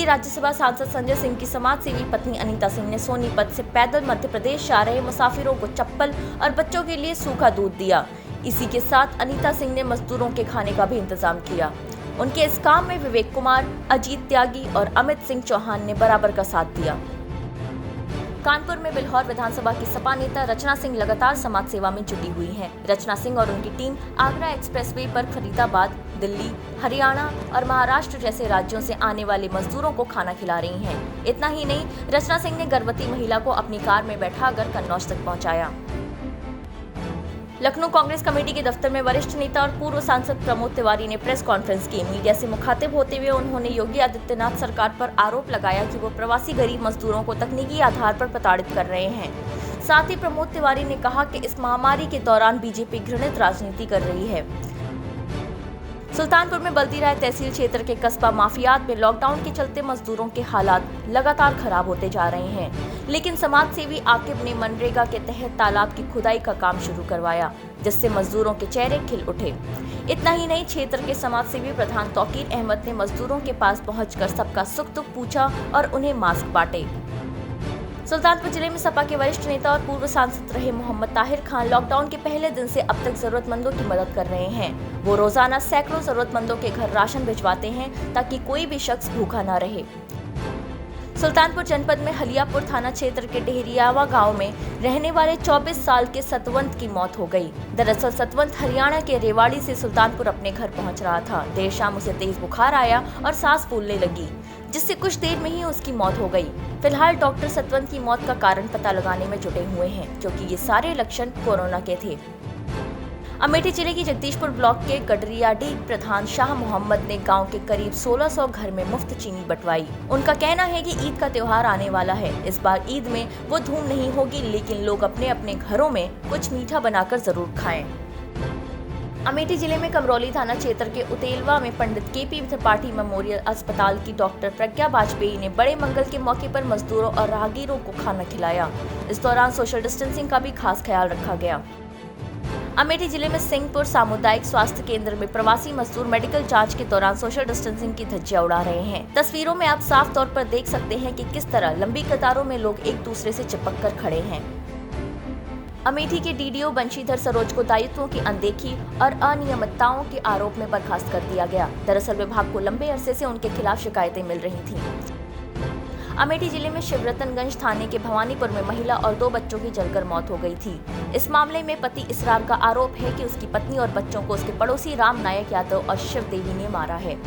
राज्यसभा सांसद संजय सिंह की समाजसेवी पत्नी अनीता सिंह ने सोनीपत से पैदल मध्य प्रदेश जा रहे मुसाफिरों को चप्पल और बच्चों के लिए सूखा दूध दिया। इसी के साथ अनीता सिंह ने मजदूरों के खाने का भी इंतजाम किया। उनके इस काम में विवेक कुमार, अजीत त्यागी और अमित सिंह चौहान ने बराबर का साथ दिया। कानपुर में बिल्हौर विधानसभा की सपा नेता रचना सिंह लगातार समाज सेवा में जुटी हुई हैं। रचना सिंह और उनकी टीम आगरा एक्सप्रेसवे पर फरीदाबाद, दिल्ली, हरियाणा और महाराष्ट्र जैसे राज्यों से आने वाले मजदूरों को खाना खिला रही हैं। इतना ही नहीं, रचना सिंह ने गर्भवती महिला को अपनी कार में बैठाकर कन्नौज तक पहुंचाया। लखनऊ कांग्रेस कमेटी के दफ्तर में वरिष्ठ नेता और पूर्व सांसद प्रमोद तिवारी ने प्रेस कॉन्फ्रेंस की। मीडिया से मुखातिब होते हुए उन्होंने योगी आदित्यनाथ सरकार पर आरोप लगाया कि वो प्रवासी गरीब मजदूरों को तकनीकी आधार पर प्रताड़ित कर रहे हैं। साथ ही प्रमोद तिवारी ने कहा कि इस महामारी के दौरान बीजेपी घृणित राजनीति कर रही है। सुल्तानपुर में बल्दीराय तहसील क्षेत्र के कस्बा माफियात में लॉकडाउन के चलते मजदूरों के हालात लगातार खराब होते जा रहे हैं, लेकिन समाजसेवी आकिब ने मनरेगा के तहत तालाब की खुदाई का काम शुरू करवाया, जिससे मजदूरों के चेहरे खिल उठे। इतना ही नहीं, क्षेत्र के समाजसेवी प्रधान तौकीर अहमद ने मजदूरों के पास पहुंचकर सबका सुख दुख पूछा और उन्हें मास्क बांटे। सुल्तानपुर जिले में सपा के वरिष्ठ नेता और पूर्व सांसद रहे मोहम्मद ताहिर खान लॉकडाउन के पहले दिन से अब तक जरूरतमंदों की मदद कर रहे हैं। वो रोजाना सैकड़ों जरूरतमंदों के घर राशन भिजवाते हैं ताकि कोई भी शख्स भूखा न रहे। सुल्तानपुर जनपद में हलियापुर थाना क्षेत्र के डेहरियावा गांव में रहने वाले 24 साल के सतवंत की मौत हो गई। दरअसल सतवंत हरियाणा के रेवाड़ी से सुल्तानपुर अपने घर पहुंच रहा था। देर शाम उसे तेज बुखार आया और सांस फूलने लगी, जिससे कुछ देर में ही उसकी मौत हो गई। फिलहाल डॉक्टर सतवंत की मौत का कारण पता लगाने में जुटे हुए हैं, क्योंकि ये सारे लक्षण कोरोना के थे। अमेठी जिले की जगदीशपुर ब्लॉक के गडरियाडीह प्रधान शाह मोहम्मद ने गांव के करीब 1600 घर में मुफ्त चीनी बंटवाई। उनका कहना है कि ईद का त्योहार आने वाला है। इस बार ईद में वो धूम नहीं होगी, लेकिन लोग अपने अपने घरों में कुछ मीठा बनाकर जरूर खाएं। अमेठी जिले में कमरौली थाना क्षेत्र के उतेलवा में पंडित केपी त्रिपाठी मेमोरियल अस्पताल की डॉक्टर प्रज्ञा वाजपेयी ने बड़े मंगल के मौके पर मजदूरों और राहगीरों को खाना खिलाया। इस दौरान सोशल डिस्टेंसिंग का भी खास ख्याल रखा गया। अमेठी जिले में सिंहपुर सामुदायिक स्वास्थ्य केंद्र में प्रवासी मजदूर मेडिकल जांच के दौरान सोशल डिस्टेंसिंग की धज्जियां उड़ा रहे हैं। तस्वीरों में आप साफ तौर पर देख सकते हैं कि किस तरह लंबी कतारों में लोग एक दूसरे से चिपक कर खड़े हैं। अमेठी के डीडीओ बंशीधर सरोज को दायित्वों की अनदेखी और अनियमितताओं के आरोप में बर्खास्त कर दिया गया। दरअसल विभाग को लंबे अरसे से उनके खिलाफ शिकायतें मिल रही थीं। अमेठी जिले में शिवरतनगंज थाने के भवानीपुर में महिला और 2 बच्चों की जलकर मौत हो गई थी। इस मामले में पति इसरार का आरोप है कि उसकी पत्नी और बच्चों को उसके पड़ोसी राम नायक यादव और शिव देवी ने मारा है।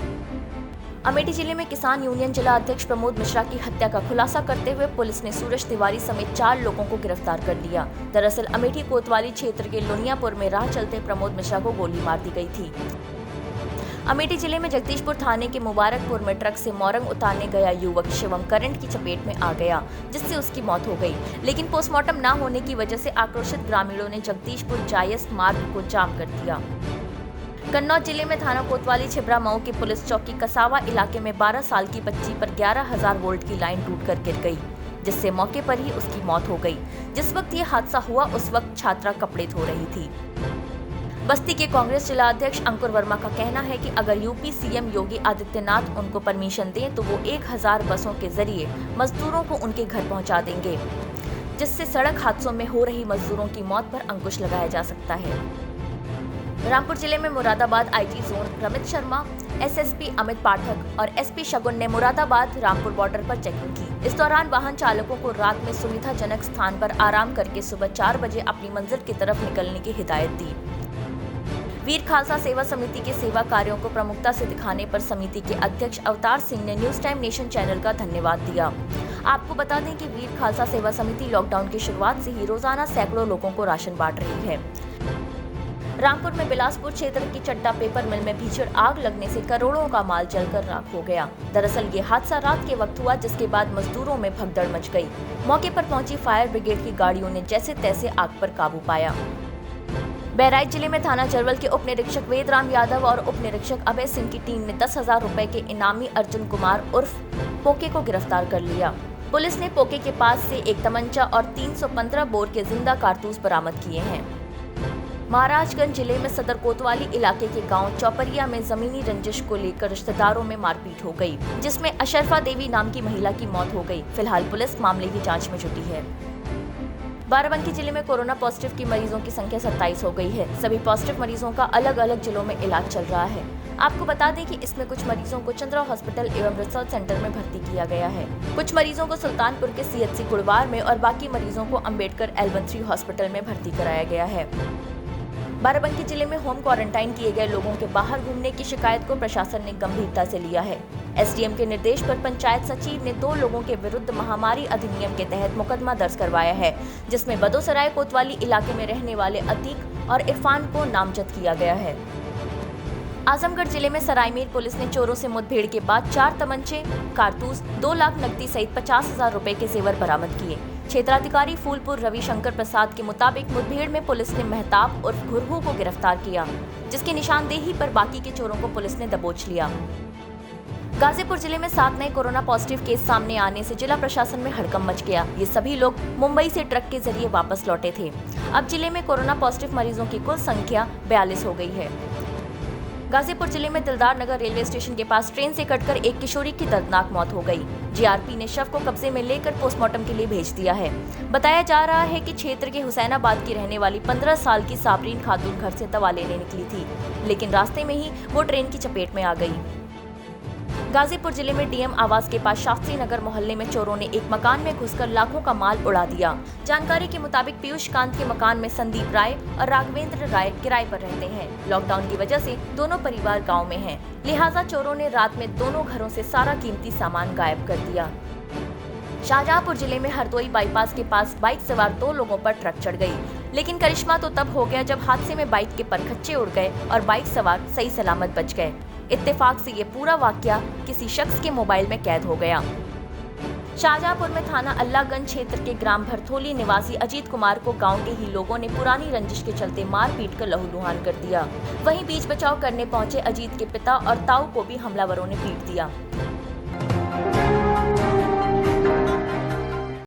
अमेठी जिले में किसान यूनियन जिला अध्यक्ष प्रमोद मिश्रा की हत्या का खुलासा करते हुए पुलिस ने सूरज तिवारी समेत 4 लोगों को गिरफ्तार कर लिया। दरअसल अमेठी कोतवाली क्षेत्र के लोनियापुर में राह चलते प्रमोद मिश्रा को गोली मार दी गई थी। अमेठी जिले में जगदीशपुर थाने के मुबारकपुर में ट्रक से मोरंग उतारने गया युवक शिवम करंट की चपेट में आ गया, जिससे उसकी मौत हो गई। लेकिन पोस्टमार्टम न होने की वजह से आक्रोशित ग्रामीणों ने जगदीशपुर जायस मार्ग को जाम कर दिया। कन्नौज जिले में थाना कोतवाली छिबरा मऊ की पुलिस चौकी कसावा इलाके में 12 साल की बच्ची पर 11,000 वोल्ट की लाइन टूटकर गिर गई, जिससे मौके पर ही उसकी मौत हो गई। जिस वक्त ये हादसा हुआ उस वक्त छात्रा कपड़े धो रही थी। बस्ती के कांग्रेस जिला अध्यक्ष अंकुर वर्मा का कहना है कि अगर यूपी सीएम योगी आदित्यनाथ उनको परमिशन दें तो वो 1000 बसों के जरिए मजदूरों को उनके घर पहुंचा देंगे, जिससे सड़क हादसों में हो रही मजदूरों की मौत पर अंकुश लगाया जा सकता है। रामपुर जिले में Moradabad IG zone Ramit Sharma, SSP Amit Pathak और एसपी शगुन ने मुरादाबाद रामपुर बॉर्डर पर चेकिंग की। इस दौरान वाहन चालकों को रात में सुविधाजनक स्थान पर आराम करके सुबह 4 बजे अपनी मंजिल की तरफ निकलने की हिदायत दी। वीर खालसा सेवा समिति के सेवा कार्यों को प्रमुखता से दिखाने पर समिति के अध्यक्ष अवतार सिंह ने न्यूज टाइम नेशन चैनल का धन्यवाद दिया। आपको बता दें कि वीर खालसा सेवा समिति लॉकडाउन की शुरुआत से ही रोजाना सैकड़ों लोगों को राशन बांट रही है। रामपुर में बिलासपुर क्षेत्र की चड्डा पेपर मिल में भीषण आग लगने से करोड़ों का माल जलकर राख हो गया। दरअसल ये हादसा रात के वक्त हुआ, जिसके बाद मजदूरों में भगदड़ मच गई। मौके पर पहुंची फायर ब्रिगेड की गाड़ियों ने जैसे तैसे आग पर काबू पाया। बहराइच जिले में थाना चरवल के उप निरीक्षक वेदराम यादव और उप निरीक्षक अभय सिंह की टीम ने 10,000 रुपए के इनामी अर्जुन कुमार उर्फ पोके को गिरफ्तार कर लिया। पुलिस ने पोके के पास से एक तमंचा और 315 बोर के जिंदा कारतूस बरामद किए हैं। महाराजगंज जिले में सदर कोतवाली इलाके के गांव चौपरिया में जमीनी रंजिश को लेकर रिश्तेदारों में मारपीट हो गई, जिसमें अशरफा देवी नाम की महिला की मौत हो गई। फिलहाल पुलिस मामले की जांच में जुटी है। बाराबंकी जिले में कोरोना पॉजिटिव की मरीजों की संख्या 27 हो गई है। सभी पॉजिटिव मरीजों का अलग अलग जिलों में इलाज चल रहा है। आपको बता दें कि इसमें कुछ मरीजों को चंद्रा हॉस्पिटल एवं रिसर्च सेंटर में भर्ती किया गया है। कुछ मरीजों को सुल्तानपुर के CHC गुड़वार में और बाकी मरीजों को अंबेडकर L13 हॉस्पिटल में भर्ती कराया गया है। बाराबंकी जिले में होम क्वारंटाइन किए गए लोगों के बाहर घूमने की शिकायत को प्रशासन ने गंभीरता से लिया है। SDM के निर्देश पर पंचायत सचिव ने 2 लोगों के विरुद्ध महामारी अधिनियम के तहत मुकदमा दर्ज करवाया है, जिसमें बदोसराय कोतवाली इलाके में रहने वाले अतीक और इरफान को नामजद किया गया है। आजमगढ़ जिले में सरायमीर पुलिस ने चोरों से मुठभेड़ के बाद 4 तमंचे, कारतूस, 2 लाख नकदी सहित 50,000 रुपए के जेवर बरामद किए। क्षेत्राधिकारी फूलपुर रविशंकर प्रसाद के मुताबिक मुठभेड़ में पुलिस ने मेहताब और घुरहू को गिरफ्तार किया, जिसकी निशानदेही पर बाकी के चोरों को पुलिस ने दबोच लिया। गाजीपुर जिले में 7 नए कोरोना पॉजिटिव केस सामने आने से जिला प्रशासन में हड़कंप मच गया। ये सभी लोग मुंबई से ट्रक के जरिए वापस लौटे थे। अब जिले में कोरोना पॉजिटिव मरीजों की कुल संख्या 42 हो गई है। गाजीपुर जिले में दिलदार नगर रेलवे स्टेशन के पास ट्रेन से कटकर एक किशोरी की दर्दनाक मौत हो गई। GRP ने शव को कब्जे में लेकर पोस्टमार्टम के लिए भेज दिया है। बताया जा रहा है कि क्षेत्र के हुसैनाबाद की रहने वाली 15 साल की साबरीन खातून घर से दवा लेने निकली थी, लेकिन रास्ते में ही वो ट्रेन की चपेट में आ गई। गाजीपुर जिले में DM आवास के पास शास्त्री नगर मोहल्ले में चोरों ने एक मकान में घुसकर लाखों का माल उड़ा दिया। जानकारी के मुताबिक पीयूष कांत के मकान में संदीप राय और राघवेंद्र राय किराए पर रहते हैं। लॉकडाउन की वजह से दोनों परिवार गांव में हैं, लिहाजा चोरों ने रात में दोनों घरों से सारा कीमती सामान गायब कर दिया। शाहजहांपुर जिले में हरदोई बाईपास के पास बाइक सवार 2 लोगों पर ट्रक चढ़ गई, लेकिन करिश्मा तो तब हो गया जब हादसे में बाइक के परखच्चे उड़ गए और बाइक सवार सही सलामत बच गए। इत्तेफाक से ये पूरा वाकया किसी शख्स के मोबाइल में कैद हो गया। शाहजहांपुर में थाना अल्लाहगंज क्षेत्र के ग्राम भरथोली निवासी अजीत कुमार को गांव के ही लोगों ने पुरानी रंजिश के चलते मार पीट कर लहूलुहान कर दिया। वहीं बीच बचाव करने पहुंचे अजीत के पिता और ताऊ को भी हमलावरों ने पीट दिया।